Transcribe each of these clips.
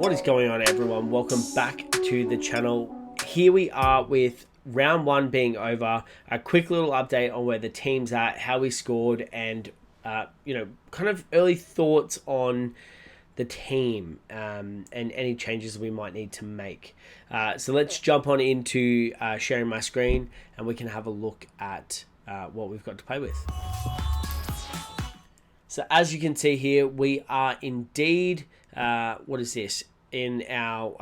What is going on, everyone? Welcome back to the channel. Here we are with round one being over. A quick little update on where the team's at, how we scored, and kind of early thoughts on the team and any changes we might need to make. So let's jump on into sharing my screen, and we can have a look at what we've got to play with. So as you can see here, we are indeed, what is this? In our,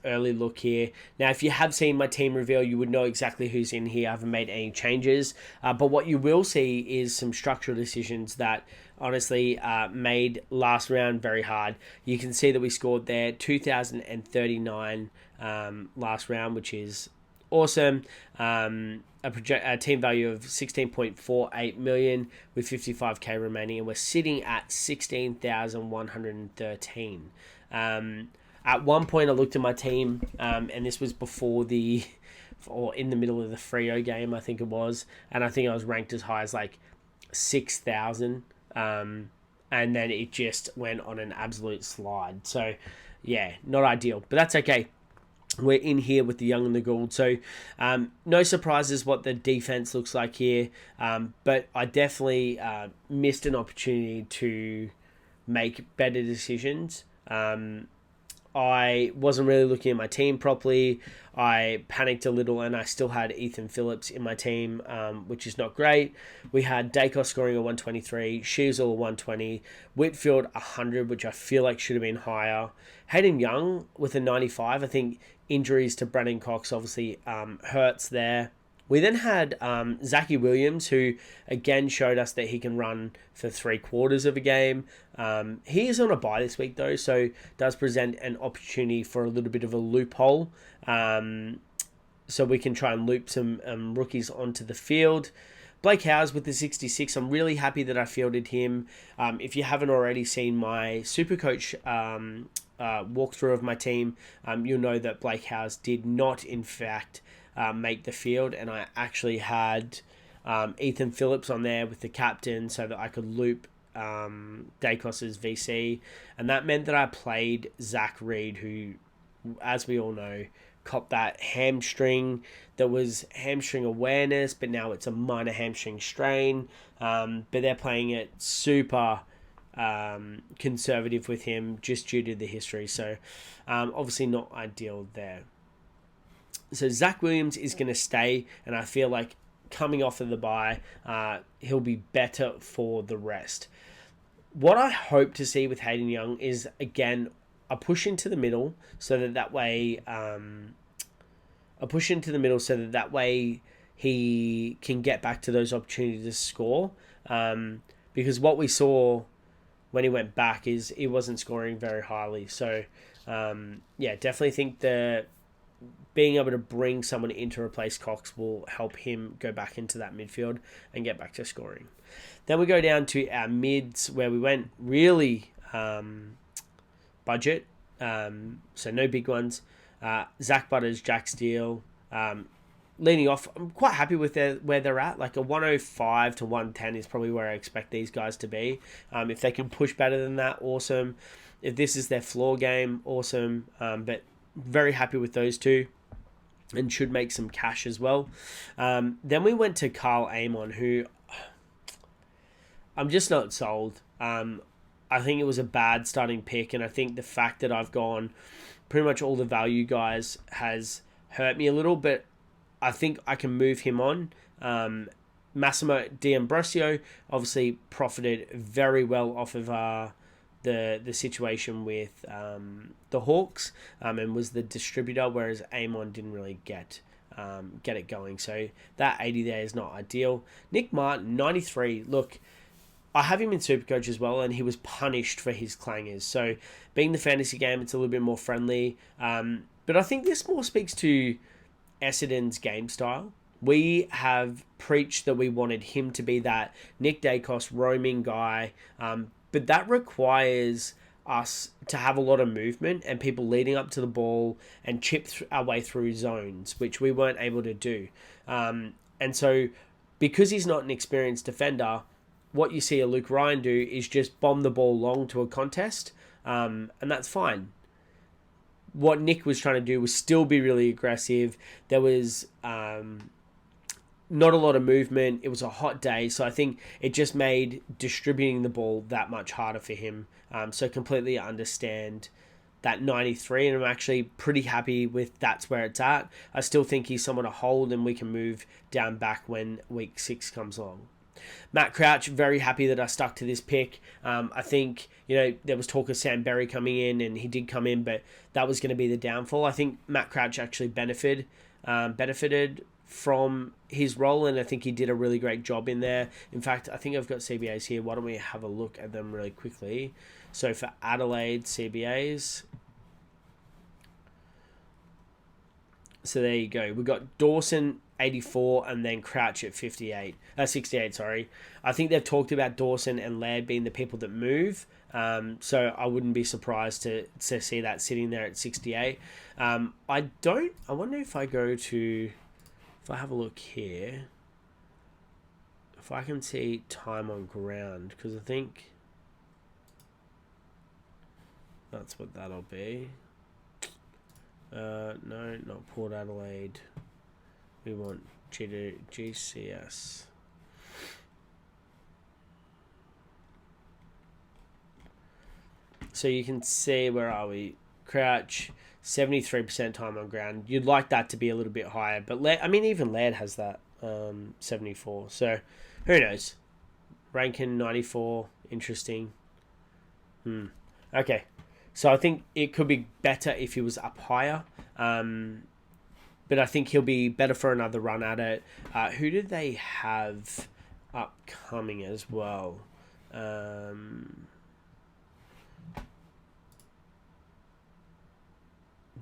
early look here. Now, if you have seen my team reveal, you would know exactly who's in here. I haven't made any changes. But what you will see is some structural decisions that honestly made last round very hard. You can see that we scored there 2,039 last round, which is awesome. A team value of 16.48 million with 55k remaining, and we're sitting at 16,113. At one point, I looked at my team, and this was before or in the middle of the Freo game, I think it was, and I think I was ranked as high as 6,000, and then it just went on an absolute slide. So, yeah, not ideal, but that's okay. We're in here with the young and the Gould, so no surprises what the defense looks like here, but I definitely missed an opportunity to make better decisions. I wasn't really looking at my team properly. I panicked a little, and I still had Ethan Phillips in my team, which is not great. We had Dacos scoring a 123, Shearsall a 120, Whitfield 100, which I feel like should have been higher. Hayden Young with a 95. I think injuries to Brandon Cox obviously hurts there. We then had Zachy Williams, who again showed us that he can run for 3/4 of a game. He is on a bye this week, though, so does present an opportunity for a little bit of a loophole. So we can try and loop some rookies onto the field. Blake Howes with the 66. I'm really happy that I fielded him. If you haven't already seen my Supercoach walkthrough of my team, you'll know that Blake Howes did not, in fact, make the field, and I actually had Ethan Phillips on there with the captain so that I could loop Dacos's VC, and that meant that I played Zach Reed, who, as we all know, copped that hamstring that was hamstring awareness, but now it's a minor hamstring strain, but they're playing it super conservative with him just due to the history, so obviously not ideal there. So Zach Williams is going to stay, and I feel like coming off of the bye, he'll be better for the rest. What I hope to see with Hayden Young is, again, a push into the middle so that way he can get back to those opportunities to score. Because what we saw when he went back is he wasn't scoring very highly. So, definitely think being able to bring someone in to replace Cox will help him go back into that midfield and get back to scoring. Then we go down to our mids, where we went really budget, so no big ones. Zach Butters, Jack Steele, leading off. I'm quite happy with where they're at. Like a 105 to 110 is probably where I expect these guys to be. If they can push better than that, awesome. If this is their floor game, awesome. But very happy with those two, and should make some cash as well. Then we went to Carl Amon, who I'm just not sold. I think it was a bad starting pick, and I think the fact that I've gone pretty much all the value guys has hurt me a little, but I think I can move him on. Massimo D'Ambrosio obviously profited very well off of the situation with the Hawks, and was the distributor, whereas Amon didn't really get it going. So that 80 there is not ideal. Nick Martin, 93. Look, I have him in Supercoach as well, and he was punished for his clangers. So being the fantasy game, it's a little bit more friendly. But I think this more speaks to Essendon's game style. We have preached that we wanted him to be that Nick Dacos roaming guy, but that requires us to have a lot of movement and people leading up to the ball and chip our way through zones, which we weren't able to do. And so because he's not an experienced defender, what you see a Luke Ryan do is just bomb the ball long to a contest, and that's fine. what Nick was trying to do was still be really aggressive. There was not a lot of movement. It was a hot day, so I think it just made distributing the ball that much harder for him. So completely understand that 93, and I'm actually pretty happy with that's where it's at. I still think he's someone to hold, and we can move down back when week 6 comes along. Matt Crouch, very happy that I stuck to this pick. I think, there was talk of Sam Berry coming in, and he did come in, but that was going to be the downfall. I think Matt Crouch actually benefited from his role, and I think he did a really great job in there. In fact, I think I've got CBAs here. Why don't we have a look at them really quickly? So for Adelaide CBAs, so there you go. We got Dawson 84 and then Crouch at 68. 68, sorry. I think they've talked about Dawson and Laird being the people that move. So I wouldn't be surprised to see that sitting there at 68. I wonder if I have a look here, if I can see time on ground, because I think that's what that'll be. No, not Port Adelaide. We want GCS. So you can see, where are we? Crouch, 73% time on ground. You'd like that to be a little bit higher, but even Laird has that 74. So who knows? Rankin 94, interesting. Okay, so I think it could be better if he was up higher. But I think he'll be better for another run at it. Who do they have upcoming as well?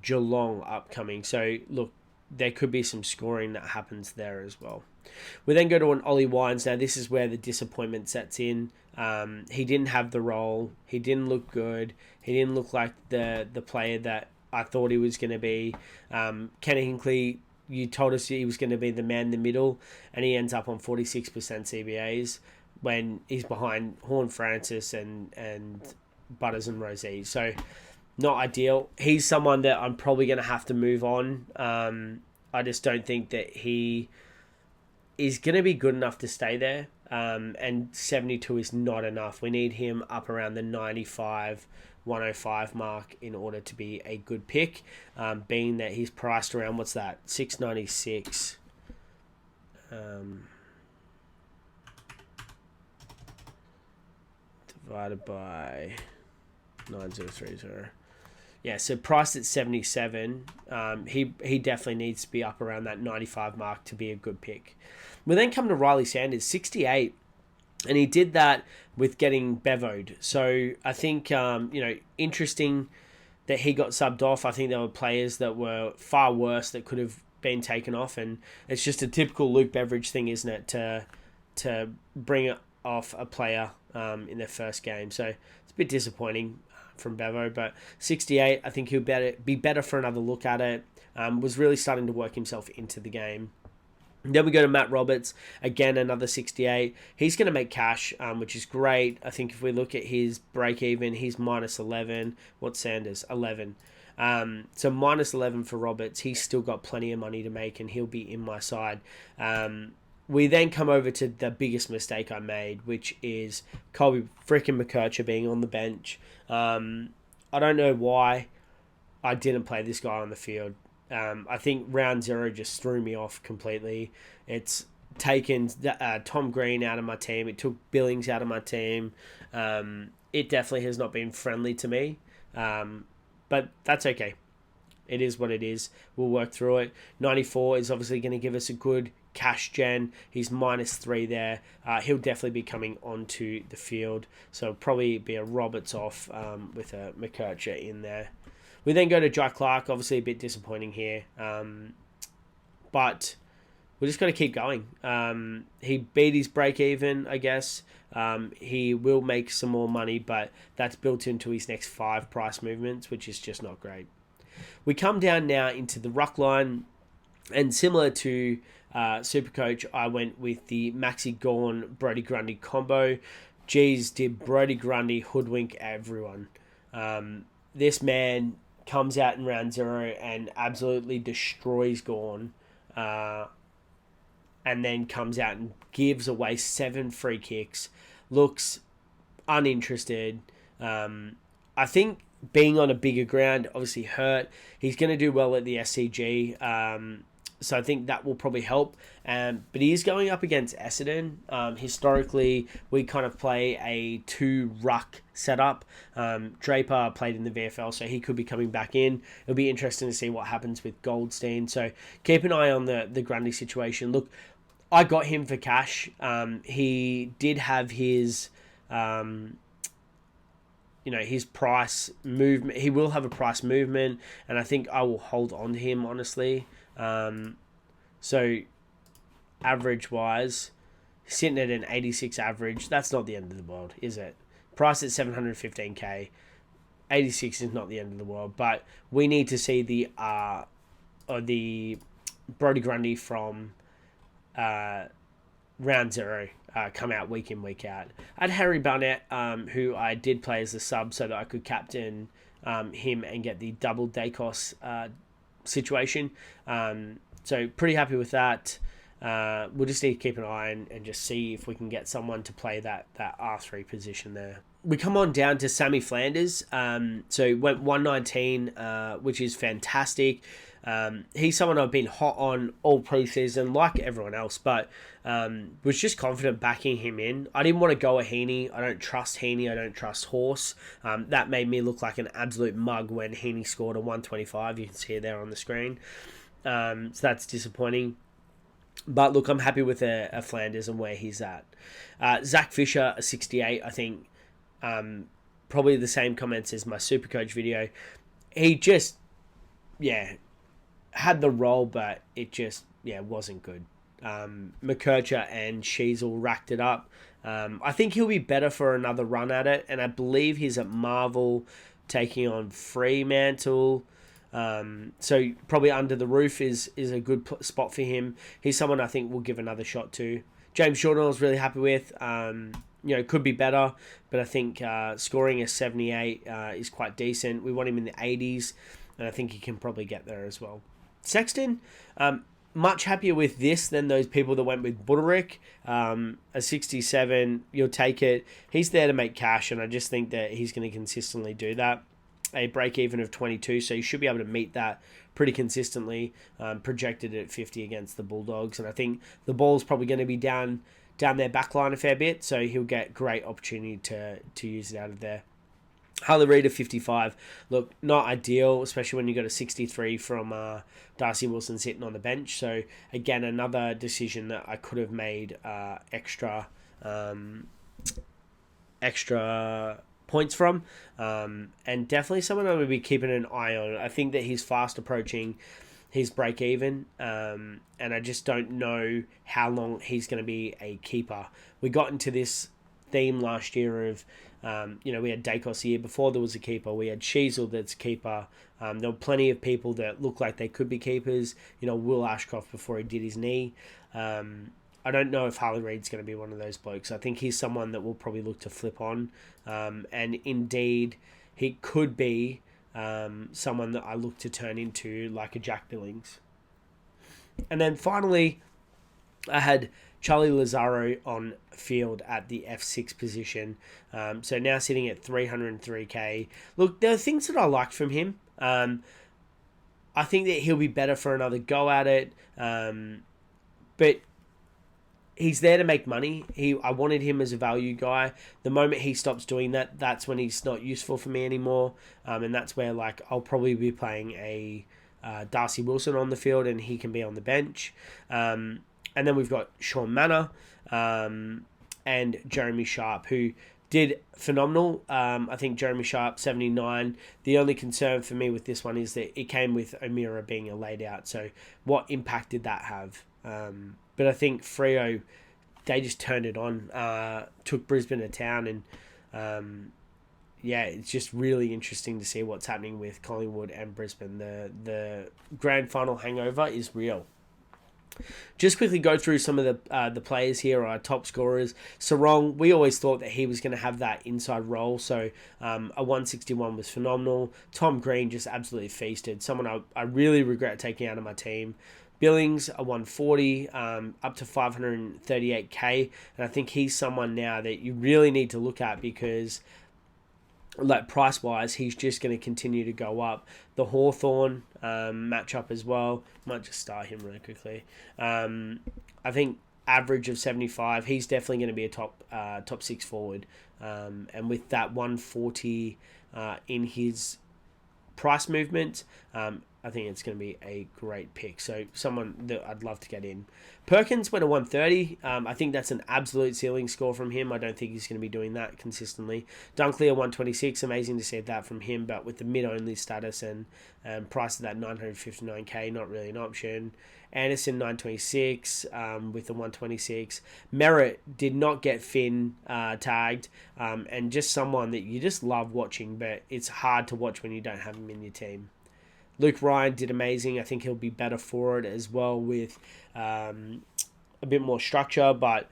Geelong upcoming. So, look, there could be some scoring that happens there as well. We then go to an Ollie Wines. Now, this is where the disappointment sets in. He didn't have the role. He didn't look good. He didn't look like the player that I thought he was going to be. Kenny Hinkley, you told us he was going to be the man in the middle, and he ends up on 46% CBAs when he's behind Horn Francis and Butters and Rosé. So not ideal. He's someone that I'm probably going to have to move on. I just don't think that he is going to be good enough to stay there. And 72 is not enough. We need him up around the 95, 105 mark in order to be a good pick, being that he's priced around, what's that, 696. Divided by 9030. Yeah, so priced at 77, he definitely needs to be up around that 95 mark to be a good pick. We then come to Riley Sanders, 68, and he did that with getting bevoed. So I think, interesting that he got subbed off. I think there were players that were far worse that could have been taken off, and it's just a typical Luke Beveridge thing, isn't it, to bring off a player in their first game. So it's a bit disappointing from Bevo, but 68, I think he'll be better for another look at it. Was really starting to work himself into the game. Then we go to Matt Roberts, again, another 68. He's going to make cash, which is great. I think if we look at his break-even, he's minus 11. What's Sanders? 11. So minus 11 for Roberts. He's still got plenty of money to make, and he'll be in my side. We then come over to the biggest mistake I made, which is Colby freaking McKercher being on the bench. I don't know why I didn't play this guy on the field. I think round 0 just threw me off completely. It's taken Tom Green out of my team. It took Billings out of my team. It definitely has not been friendly to me. But that's okay. It is what it is. We'll work through it. 94 is obviously going to give us a good cash gen. He's minus 3 there. He'll definitely be coming onto the field. So probably be a Roberts off with a McKercher in there. We then go to Jai Clark. Obviously a bit disappointing here. But we just got to keep going. He beat his break even, I guess. He will make some more money, but that's built into his next 5 price movements, which is just not great. We come down now into the ruck line, and similar to Supercoach, I went with the Maxi Gawn Brody Grundy combo. Geez, did Brody Grundy hoodwink everyone. This man comes out in round 0 and absolutely destroys Gawn, and then comes out and gives away 7 free kicks, looks uninterested. I think being on a bigger ground obviously hurt. He's going to do well at the SCG, so I think that will probably help. But he is going up against Essendon. Historically, we kind of play a 2 ruck setup. Draper played in the VFL, so he could be coming back in. It'll be interesting to see what happens with Goldstein. So keep an eye on the Grundy situation. Look, I got him for cash. He did have his... his price movement. He will have a price movement, and I think I will hold on to him, honestly. So average wise, sitting at an 86 average, that's not the end of the world, is it? Price at 715k, 86 is not the end of the world, but we need to see the Brodie Grundy from round 0 come out week in, week out. I had Harry Barnett, who I did play as a sub so that I could captain him and get the double Dacos situation. So pretty happy with that. We'll just need to keep an eye and just see if we can get someone to play that R3 position there. We come on down to Sammy Flanders. So went 119, which is fantastic. He's someone I've been hot on all preseason, like everyone else, but was just confident backing him in. I didn't want to go a Heeney. I don't trust Heeney. I don't trust Horse. That made me look like an absolute mug when Heeney scored a 125. You can see it there on the screen. So that's disappointing. But look, I'm happy with a Flanders and where he's at. Zach Fisher, a 68, I think. Probably the same comments as my Supercoach video. He just, had the role, but it just, wasn't good. McKercher and Sheasel racked it up. I think he'll be better for another run at it, and I believe he's at Marvel taking on Fremantle. So probably Under the Roof is a good spot for him. He's someone I think we'll give another shot to. James Shorten I was really happy with. Could be better, but I think scoring a 78 is quite decent. We want him in the 80s, and I think he can probably get there as well. Sexton, much happier with this than those people that went with Buderick. A 67, you'll take it. He's there to make cash, and I just think that he's going to consistently do that. A break-even of 22, so you should be able to meet that pretty consistently, projected at 50 against the Bulldogs. And I think the ball's probably going to be down their back line a fair bit, so he'll get great opportunity to use it out of there. Harley Reid, 55. Look, not ideal, especially when you got a 63 from Darcy Wilson sitting on the bench. So, again, another decision that I could have made extra points from. And definitely someone I'm going to be keeping an eye on. I think that he's fast approaching his break even, and I just don't know how long he's going to be a keeper. We got into this theme last year of, we had Dacos the year before there was a keeper. We had Sheasel that's a keeper. There were plenty of people that looked like they could be keepers. Will Ashcroft before he did his knee. I don't know if Harley Reid's going to be one of those blokes. I think he's someone that we'll probably look to flip on. And indeed, he could be someone that I look to turn into like a Jack Billings. And then finally, I had Charlie Lazaro on field at the F6 position. So now sitting at 303k. Look, there are things that I liked from him. I think that he'll be better for another go at it. But he's there to make money. I wanted him as a value guy. The moment he stops doing that, that's when he's not useful for me anymore. And that's where I'll probably be playing a Darcy Wilson on the field and he can be on the bench. And then we've got Sean Manor and Jeremy Sharp, who did phenomenal. I think Jeremy Sharp, 79. The only concern for me with this one is that it came with O'Meara being a laid out. So what impact did that have? But I think Freo, they just turned it on, took Brisbane to town, and it's just really interesting to see what's happening with Collingwood and Brisbane. The grand final hangover is real. Just quickly go through some of the players here, our top scorers. Sarong, we always thought that he was going to have that inside role, so a 161 was phenomenal. Tom Green just absolutely feasted. Someone I really regret taking out of my team. Billings, a 140, up to 538k, and I think he's someone now that you really need to look at because like price-wise, he's just going to continue to go up. The Hawthorn matchup as well. Might just start him really quickly. I think average of 75. He's definitely going to be a top 6 forward. And with that 140 in his price movement, I think it's going to be a great pick. So someone that I'd love to get in. Perkins went a 130. I think that's an absolute ceiling score from him. I don't think he's going to be doing that consistently. Dunkley a 126. Amazing to see that from him, but with the mid-only status and price of that 959k, not really an option. Anderson 926 with the 126. Merritt did not get Finn tagged, and just someone that you just love watching, but it's hard to watch when you don't have him in your team. Luke Ryan did amazing. I think he'll be better for it as well with a bit more structure, but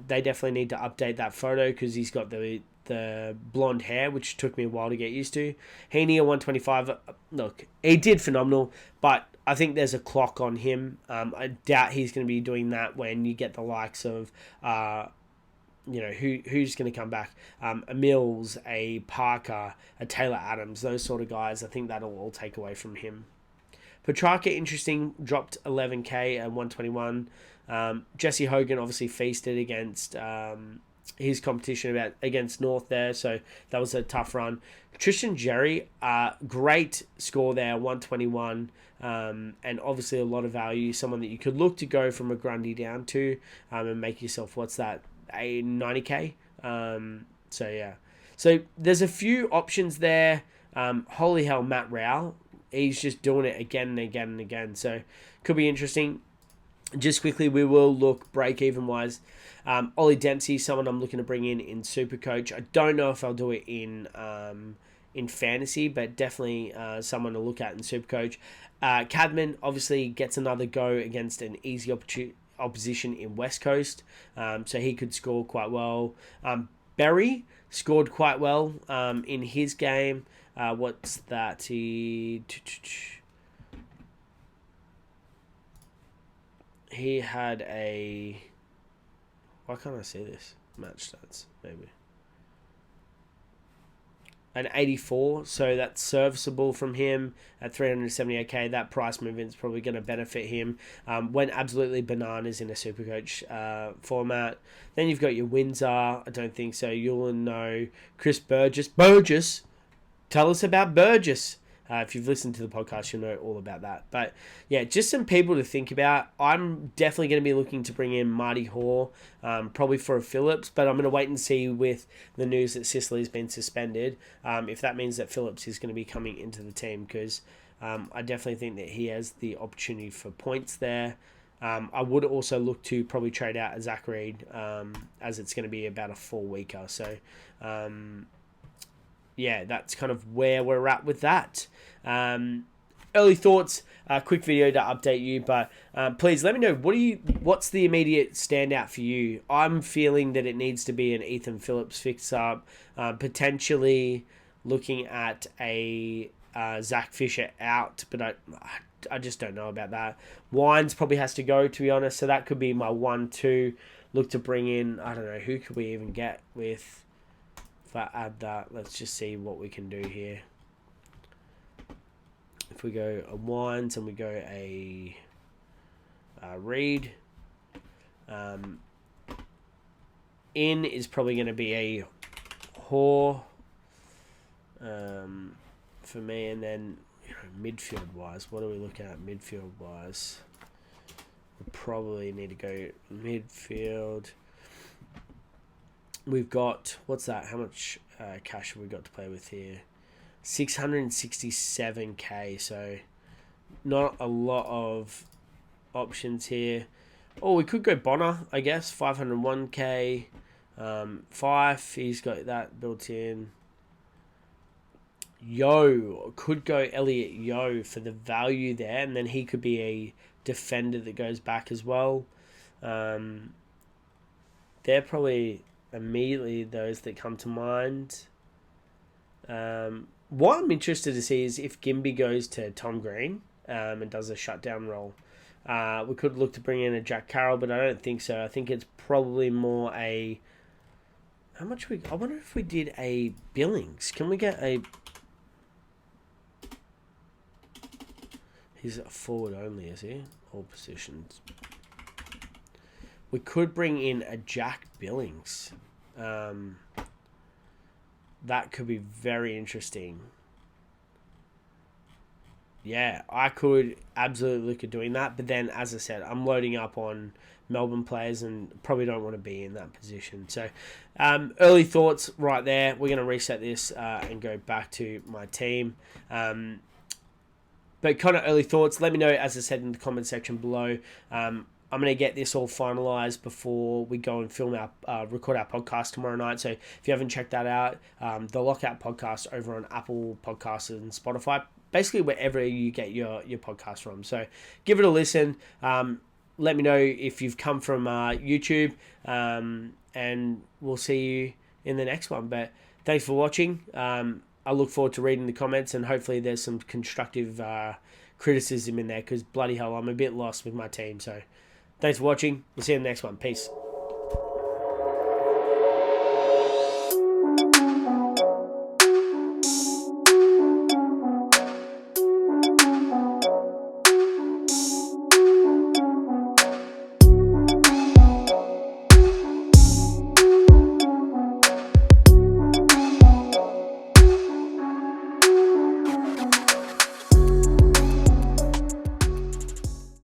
they definitely need to update that photo because he's got the blonde hair, which took me a while to get used to. Heeney, a 125. Look, he did phenomenal, but I think there's a clock on him. I doubt he's going to be doing that when you get the likes of... who's going to come back? A Mills, a Parker, a Taylor Adams, those sort of guys. I think that'll all take away from him. Petrarca, interesting, dropped 11k at 121. Jesse Hogan obviously feasted against his competition against North there, so that was a tough run. Tristan Jerry, great score there, 121. And obviously a lot of value, someone that you could look to go from a Grundy down to and make yourself, what's that, a 90k. So yeah, so there's a few options there. Holy hell, Matt Rowell, he's just doing it again and again and again, so could be interesting. Just quickly, we will look break even wise. Ollie Dempsey, someone I'm looking to bring in Supercoach. I don't know if I'll do it in fantasy, but definitely someone to look at in Supercoach. Cadman obviously gets another go against an easy opposition in West Coast, so he could score quite well. Berry scored quite well in his game. What's that? He had a... Why can't I see this? Match stats, maybe. An 84, so that's serviceable from him at 378k. That price movement is probably going to benefit him. Went absolutely bananas in a Supercoach format. Then you've got your Windsor. I don't think so. You'll know Chris Burgess. Burgess! Tell us about Burgess. If you've listened to the podcast, you'll know all about that. But yeah, just some people to think about. I'm definitely going to be looking to bring in Marty Hoare, probably for a Phillips, but I'm going to wait and see with the news that Sicily's been suspended, if that means that Phillips is going to be coming into the team, because I definitely think that he has the opportunity for points there. I would also look to probably trade out a Zach Reed, as it's going to be about a 4-weeker. So, yeah, that's kind of where we're at with that. Early thoughts, quick video to update you, but please let me know, what's the immediate standout for you? I'm feeling that it needs to be an Ethan Phillips fix-up, potentially looking at a Zach Fisher out, but I just don't know about that. Wines probably has to go, to be honest, so that could be my 1-2. Look to bring in, I don't know, who could we even get with... If I add that, let's just see what we can do here. If we go a Wines and we go a Reed, in is probably going to be a Hoare for me, and then midfield wise, what are we looking at midfield wise? We probably need to go midfield. We've got, what's that? How much cash have we got to play with here? 667k, so not a lot of options here. Oh, we could go Bonner, I guess, 501k. Fife, he's got that built in. Yo, could go Elliot Yo for the value there, and then he could be a defender that goes back as well. They're probably immediately those that come to mind. What I'm interested to see is if Gimby goes to Tom Green and does a shutdown role. We could look to bring in a Jack Carroll, but I don't think so. I think it's probably more a... I wonder if we did a Billings. Can we get a... He's a forward only, is he? All positions. We could bring in a Jack Billings. That could be very interesting. Yeah, I could absolutely look at doing that. But then, as I said, I'm loading up on Melbourne players and probably don't want to be in that position. So, early thoughts right there. We're going to reset this and go back to my team. But kind of early thoughts, let me know, as I said, in the comment section below. I'm going to get this all finalised before we go and record our podcast tomorrow night. So if you haven't checked that out, the Lockout Podcast over on Apple Podcasts and Spotify, basically wherever you get your podcast from. So give it a listen. Let me know if you've come from YouTube, and we'll see you in the next one. But thanks for watching. I look forward to reading the comments, and hopefully there's some constructive criticism in there, because bloody hell, I'm a bit lost with my team. So thanks for watching. We'll see you in the next one. Peace.